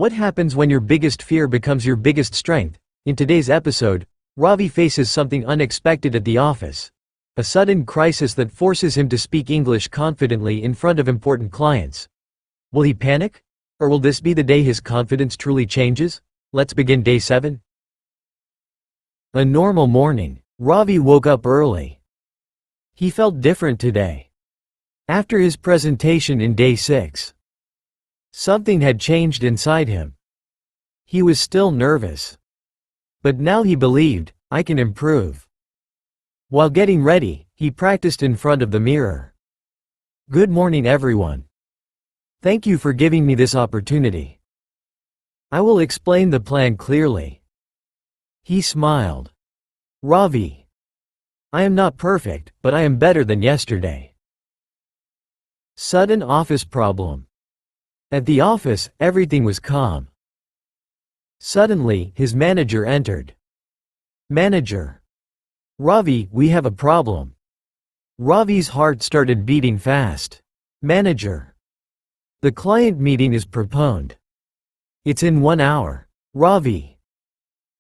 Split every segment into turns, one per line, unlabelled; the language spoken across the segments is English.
What happens when your biggest fear becomes your biggest strength? In today's episode, Ravi faces something unexpected at the office. A sudden crisis that forces him to speak English confidently in front of important clients. Will he panic? Or will this be the day his confidence truly changes? Let's begin day 7. A normal morning. Ravi woke up early. He felt different today. After his presentation in day 6. Something had changed inside him. He was still nervous. But now he believed, I can improve. While getting ready, he practiced in front of the mirror. Good morning, everyone. Thank you for giving me this opportunity. I will explain the plan clearly. He smiled. Ravi. I am not perfect, but I am better than yesterday. Sudden office problem. At the office, everything was calm. Suddenly, his manager entered. Manager. Ravi, we have a problem. Ravi's heart started beating fast. Manager. The client meeting is postponed. It's in 1 hour. Ravi.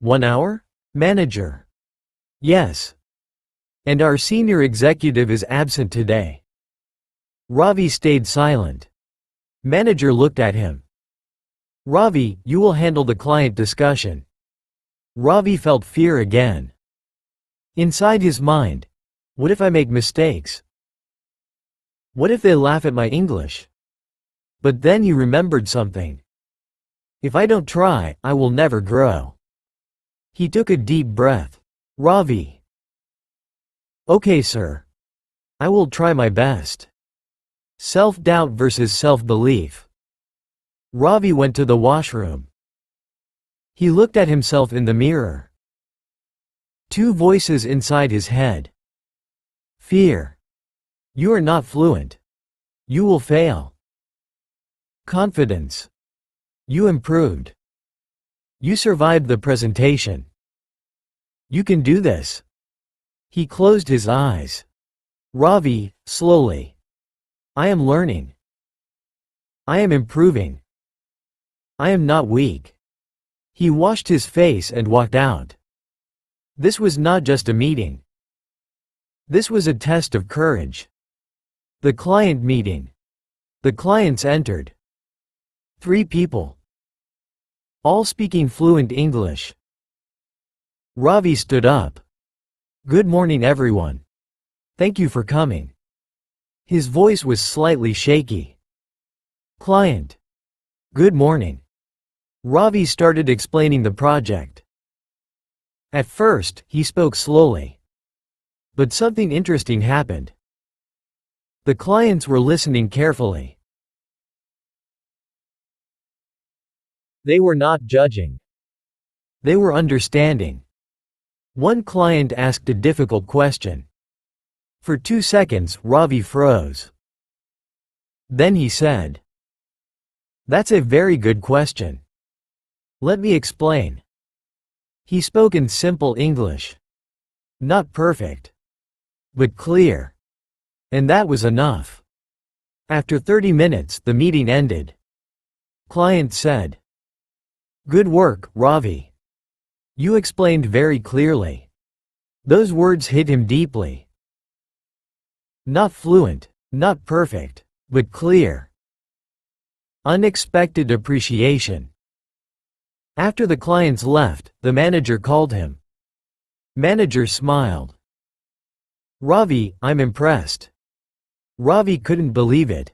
1 hour? Manager. Yes. And our senior executive is absent today. Ravi stayed silent. Manager looked at him. Ravi, you will handle the client discussion. Ravi felt fear again. Inside his mind, what if I make mistakes? What if they laugh at my English? But then he remembered something. If I don't try, I will never grow. He took a deep breath. Ravi. Okay, sir. I will try my best. Self-doubt versus self-belief. Ravi went to the washroom. He looked at himself in the mirror. Two voices inside his head. Fear. You are not fluent. You will fail. Confidence. You improved. You survived the presentation. You can do this. He closed his eyes. Ravi, slowly. I am learning. I am improving. I am not weak. He washed his face and walked out. This was not just a meeting. This was a test of courage. The client meeting. The clients entered. 3 people. All speaking fluent English. Ravi stood up. Good morning, everyone. Thank you for coming. His voice was slightly shaky. Client. Good morning. Ravi started explaining the project. At first, he spoke slowly. But something interesting happened. The clients were listening carefully. They were not judging. They were understanding. One client asked a difficult question. For 2 seconds, Ravi froze. Then he said, That's a very good question. Let me explain. He spoke in simple English. Not perfect. But clear. And that was enough. After 30 minutes, the meeting ended. Client said, Good work, Ravi. You explained very clearly. Those words hit him deeply. Not fluent, not perfect, but clear. Unexpected appreciation. After the clients left, the manager called him. Manager smiled. Ravi, I'm impressed. Ravi couldn't believe it.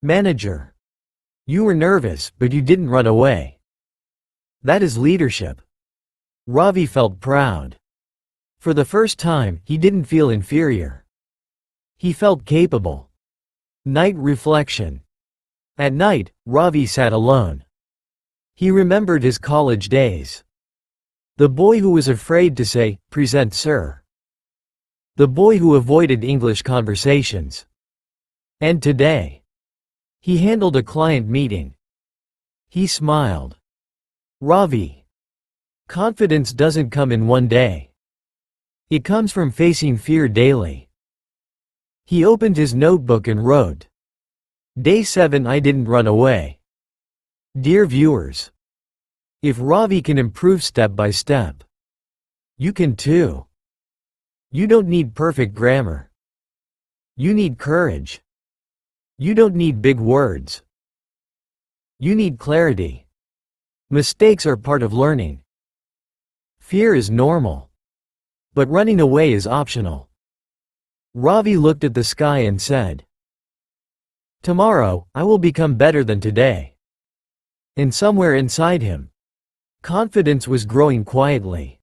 Manager. You were nervous, but you didn't run away. That is leadership. Ravi felt proud. For the first time, he didn't feel inferior. He felt capable. Night reflection. At night, Ravi sat alone. He remembered his college days. The boy who was afraid to say, "Present, sir." The boy who avoided English conversations. And today, he handled a client meeting. He smiled. Ravi. Confidence doesn't come in one day. It comes from facing fear daily. He opened his notebook and wrote, Day 7 I didn't run away. Dear viewers, if Ravi can improve step by step, you can too. You don't need perfect grammar. You need courage. You don't need big words. You need clarity. Mistakes are part of learning. Fear is normal. But running away is optional. Ravi looked at the sky and said, "Tomorrow, I will become better than today." And somewhere inside him, confidence was growing quietly.